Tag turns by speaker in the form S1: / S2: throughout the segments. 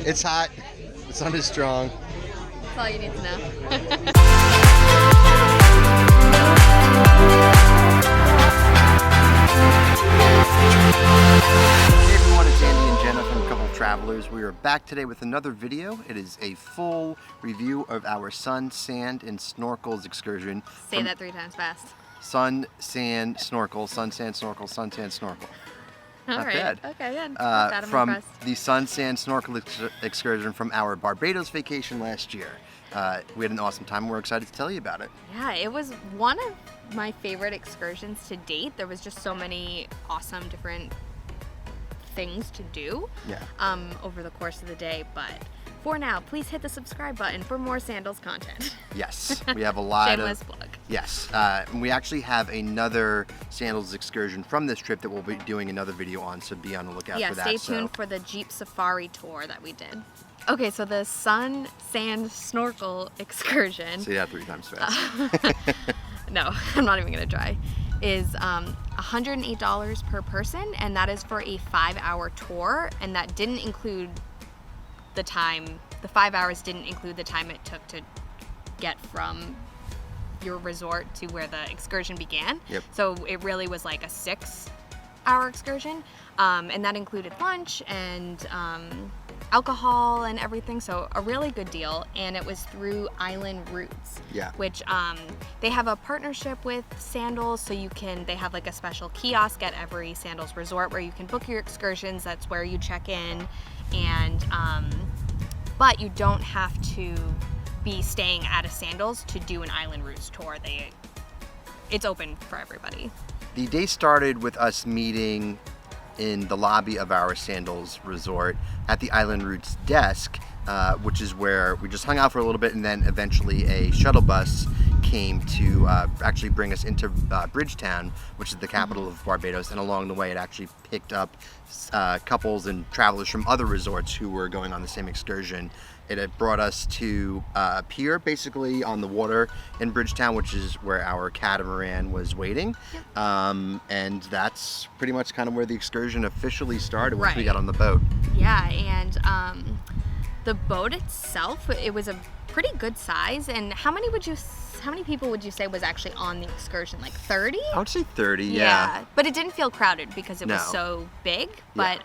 S1: It's hot. The sun is strong.
S2: That's all you need to know.
S1: Hey everyone, it's Andy and Jenna from Couple Travelers. We are back today with another video. It is a full review of our Sun, Sand, and Snorkels excursion.
S2: Say that 3 times fast.
S1: Sun, Sand, Snorkel, Sun, Sand, Snorkel, Sun, Sand, Snorkel.
S2: Not
S1: bad.
S2: Okay, yeah.
S1: From the Sun, Sand, Snorkel excursion from our Barbados vacation last year. We had an awesome time. We're excited to tell you about it.
S2: Yeah, it was one of my favorite excursions to date. There was just so many awesome different things to do over the course of the day. But for now, please hit the subscribe button for more Sandals content.
S1: Yes, we have a lot
S2: Shameless
S1: of...
S2: plug.
S1: Yes, we actually have another Sandals excursion from this trip that we'll be doing another video on, so be on the lookout for that.
S2: Yeah, stay tuned for the Jeep Safari tour that we did. Okay, so the Sun, Sand, Snorkel excursion.
S1: Say that 3 times fast.
S2: No, I'm not even gonna try. Is $108 per person, and that is for a 5-hour tour, and that didn't include the time. The 5 hours didn't include the time it took to get from your resort to where the excursion began.
S1: Yep.
S2: So it really was like a 6-hour excursion, and that included lunch and alcohol and everything, so a really good deal. And it was through Island Routes, which they have a partnership with Sandals, so they have like a special kiosk at every Sandals resort where you can book your excursions. That's where you check in, and but you don't have to be staying at a Sandals to do an Island Routes tour. It's open for everybody.
S1: The day started with us meeting in the lobby of our Sandals resort at the Island Routes desk, which is where we just hung out for a little bit, and then eventually a shuttle bus came to actually bring us into Bridgetown, which is the capital of Barbados, and along the way it actually picked up couples and travelers from other resorts who were going on the same excursion. It had brought us to a pier basically on the water in Bridgetown, which is where our catamaran was waiting. And that's pretty much kind of where the excursion officially started once we got on the boat.
S2: Yeah, and the boat itself, it was a pretty good size. And how many people would you say was actually on the excursion? Like 30?
S1: I would say 30, yeah.
S2: But it didn't feel crowded because it was so big. But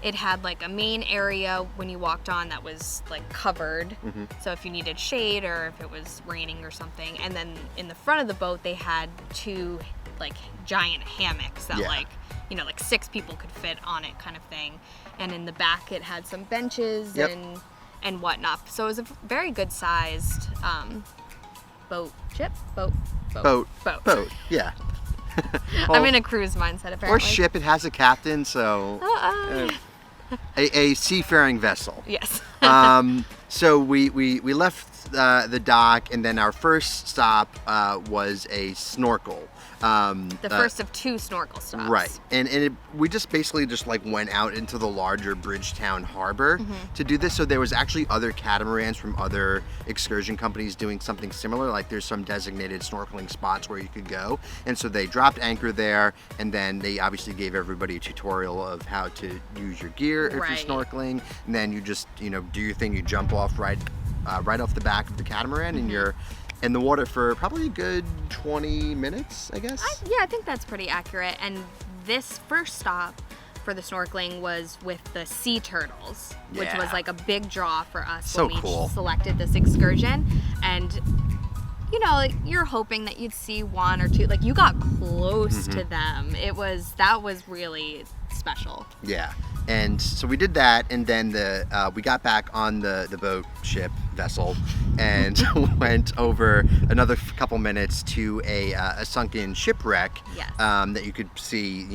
S2: it had like a main area when you walked on that was like covered. So if you needed shade or if it was raining or something. And then in the front of the boat, they had 2 like giant hammocks that like 6 people could fit on it, kind of thing. And in the back, it had some benches and whatnot. So it was a very good sized boat.
S1: Yeah.
S2: Well, I'm in a cruise mindset apparently.
S1: Or ship. It has a captain, so a seafaring vessel.
S2: Yes.
S1: So we left the dock, and then our first stop was a snorkel.
S2: The first of 2 snorkel stops.
S1: Right, and we just basically like went out into the larger Bridgetown harbor to do this. So there was actually other catamarans from other excursion companies doing something similar. Like there's some designated snorkeling spots where you could go, and so they dropped anchor there, and then they obviously gave everybody a tutorial of how to use your gear if you're snorkeling, and then you just do your thing. You jump off right off the back of the catamaran, and you're in the water for probably a good 20 minutes, I guess.
S2: I think that's pretty accurate. And this first stop for the snorkeling was with the sea turtles, which was like a big draw for us when we selected this excursion. And you're hoping that you'd see 1 or 2. Like you got close to them. That was really special. Yeah.
S1: And so we did that, and then we got back on the boat ship vessel and went over another couple minutes to a sunken shipwreck that you could see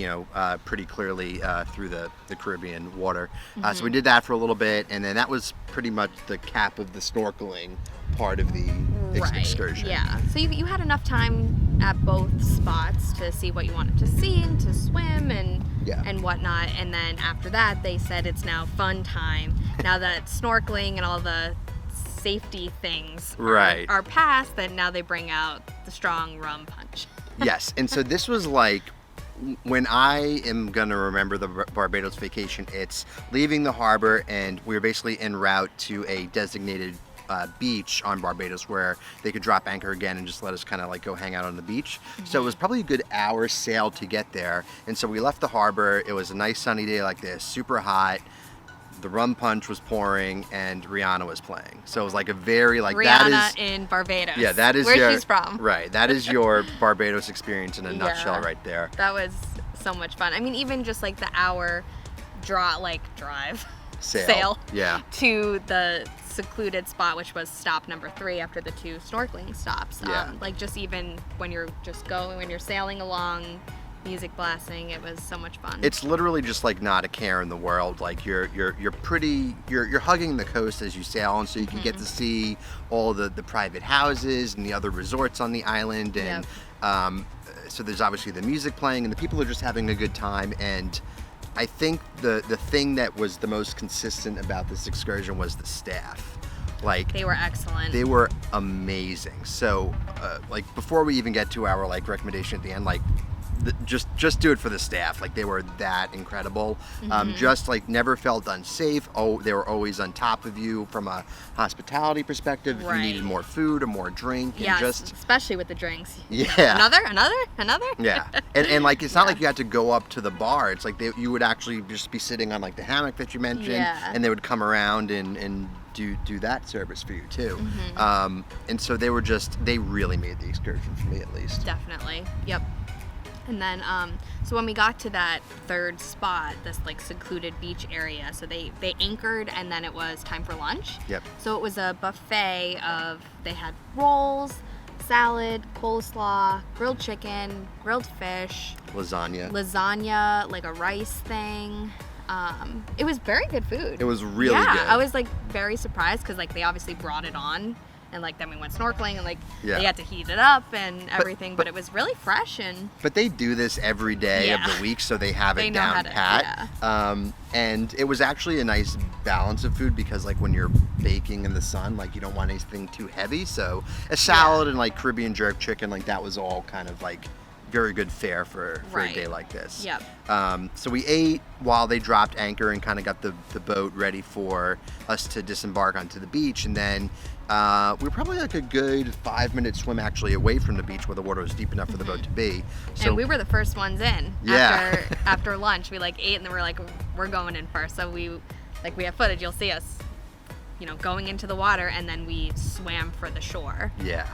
S1: pretty clearly through the Caribbean water. So we did that for a little bit, and then that was pretty much the cap of the snorkeling part of the excursion.
S2: Yeah, so you had enough time at both spots to see what you wanted to see and to swim and whatnot. And then after that, they said it's now fun time. Now that snorkeling and all the safety things are past, then now they bring out the strong rum punch.
S1: Yes, and so this was like when I am gonna remember the Barbados vacation, it's leaving the harbor, and we were basically en route to a designated beach on Barbados where they could drop anchor again and just let us kind of like go hang out on the beach. So it was probably a good hour sail to get there. And so we left the harbor. It was a nice sunny day like this, super hot. The rum punch was pouring and Rihanna was playing. So it was like a very like
S2: Rihanna
S1: that is
S2: in Barbados.
S1: Yeah, that is
S2: where she's from.
S1: Right. That is your Barbados experience in a nutshell right there.
S2: That was so much fun. I mean, even just like the hour drive sail
S1: yeah,
S2: to the secluded spot, which was stop number 3 after the 2 snorkeling stops.
S1: Yeah.
S2: Like just even when you're sailing along, music blasting, it was so much fun.
S1: It's literally just like not a care in the world. Like you're hugging the coast as you sail, and so you can get to see all the private houses and the other resorts on the island, and so there's obviously the music playing and the people are just having a good time. And I think the thing that was the most consistent about this excursion was the staff. Like
S2: they were excellent.
S1: They were amazing. So like before we even get to our like recommendation at the end, like just do it for the staff. Like they were that incredible. Just like never felt unsafe. Oh, they were always on top of you from a hospitality perspective. If you needed more food or more drink, and just
S2: especially with the drinks.
S1: Yeah.
S2: Another.
S1: Yeah, and like it's not like you had to go up to the bar. It's like you would actually just be sitting on like the hammock that you mentioned, and they would come around and do that service for you too. And so they really made the excursion for me at least.
S2: Definitely. Yep. And then, so when we got to that 3rd spot, this like secluded beach area, so they anchored and then it was time for lunch.
S1: Yep.
S2: So it was a buffet they had rolls, salad, coleslaw, grilled chicken, grilled fish. Lasagna, like a rice thing. It was very good food.
S1: It was really good.
S2: I was like very surprised because like they obviously brought it on. And like then we went snorkeling and like they had to heat it up and everything, but it was really fresh. But
S1: they do this every day of the week, so they have it down pat. And it was actually a nice balance of food because like when you're baking in the sun, like you don't want anything too heavy. So a salad and like Caribbean jerk chicken, like that was all kind of like very good fare for a day like this.
S2: Yep.
S1: So we ate while they dropped anchor and kind of got the boat ready for us to disembark onto the beach, and then we were probably like a good 5-minute swim actually away from the beach where the water was deep enough for the boat to be. So,
S2: and we were the first ones in after lunch. We like ate and then we're like, we're going in first. So we have footage. You'll see us, going into the water, and then we swam for the shore.
S1: Yeah.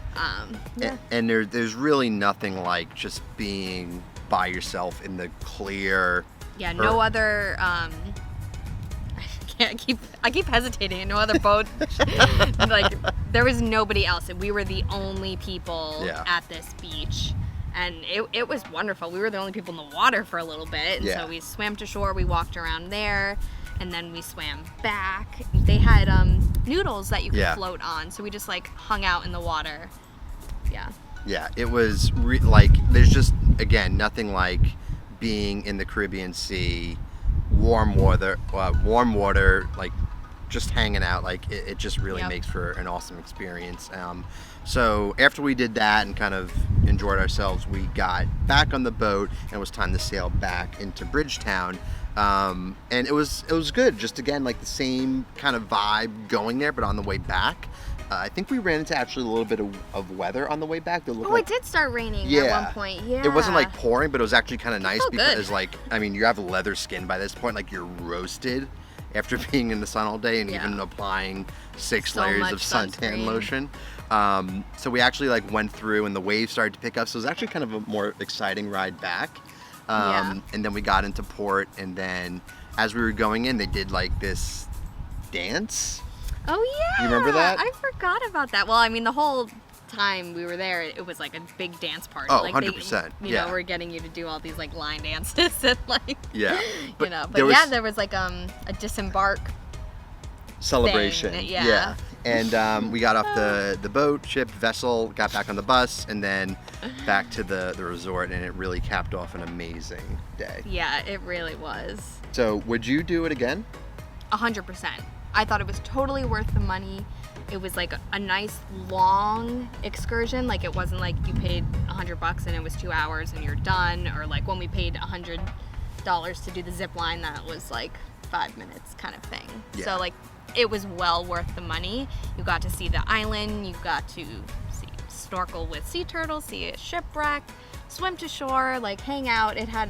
S1: And there's really nothing like just being by yourself in the clear.
S2: Yeah. No other. I keep hesitating. No other boat. Like there was nobody else. We were the only people at this beach, and it was wonderful. We were the only people in the water for a little bit, and so we swam to shore. We walked around there, and then we swam back. They had noodles that you could float on, so we just like hung out in the water.
S1: Yeah, it was like there's just again nothing like being in the Caribbean Sea. Warm water, like just hanging out, like it just really makes for an awesome experience. So after we did that and kind of enjoyed ourselves, we got back on the boat and it was time to sail back into Bridgetown. And it was good, just again like the same kind of vibe going there, but on the way back. I think we ran into actually a little bit of weather on the way back.
S2: It did start raining at one point. Yeah.
S1: It wasn't like pouring, but it was actually kind of nice because like, I mean, you have leather skin by this point, like you're roasted after being in the sun all day and even applying 6 layers of suntan lotion. So we actually like went through and the waves started to pick up. So it was actually kind of a more exciting ride back. And then we got into port, and then as we were going in, they did like this dance.
S2: Oh yeah!
S1: You remember that?
S2: I forgot about that. Well, I mean, the whole time we were there, it was like a big dance party.
S1: Oh,
S2: like
S1: 100%.
S2: You know, we're getting you to do all these like line dances and like.
S1: Yeah.
S2: But there was like a disembark
S1: celebration.
S2: Thing. Yeah.
S1: And we got off the boat, ship, vessel, got back on the bus, and then back to the resort, and it really capped off an amazing day.
S2: Yeah, it really was.
S1: So, would you do it again?
S2: 100%. I thought it was totally worth the money. It was like a nice long excursion. Like it wasn't like you paid $100 and it was 2 hours and you're done, or like when we paid $100 to do the zip line, that was like 5 minutes kind of thing.
S1: Yeah.
S2: So like it was well worth the money. You got to see the island, you got to snorkel with sea turtles, see a shipwreck, swim to shore, like hang out. It had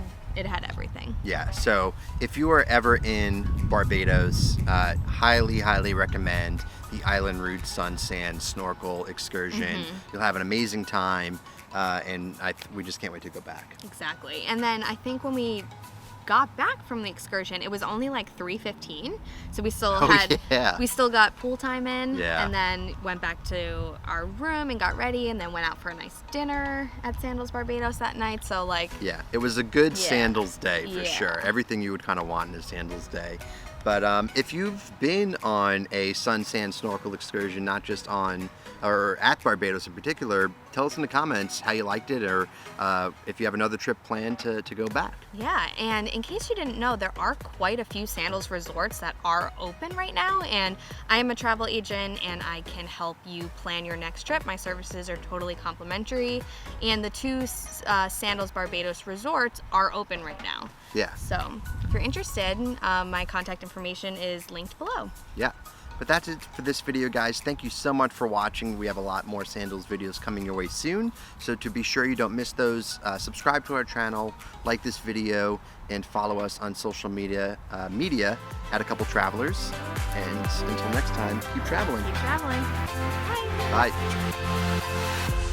S2: everything.
S1: Yeah, so if you are ever in Barbados, highly recommend the Island Route Sun Sand Snorkel Excursion. You'll have an amazing time, and we just can't wait to go back.
S2: Exactly. And then I think when we got back from the excursion, it was only like 3:15, so we still we still got pool time in, and then went back to our room and got ready, and then went out for a nice dinner at Sandals Barbados that night. So like,
S1: yeah, it was a good Sandals day for sure. Everything you would kind of want in a Sandals day. But if you've been on a sun sand snorkel excursion, not just on or at Barbados in particular, tell us in the comments how you liked it, or if you have another trip planned to go back.
S2: Yeah, and in case you didn't know, there are quite a few Sandals resorts that are open right now, and I am a travel agent and I can help you plan your next trip. My services are totally complimentary, and the 2 Sandals Barbados resorts are open right now.
S1: Yeah.
S2: So if you're interested, my contact information is linked below.
S1: Yeah. But that's it for this video, guys. Thank you so much for watching. We have a lot more Sandals videos coming your way soon. So to be sure you don't miss those, subscribe to our channel, like this video, and follow us on social media at A Couple Travelers. And until next time, keep traveling.
S2: Keep traveling. Bye.
S1: Bye.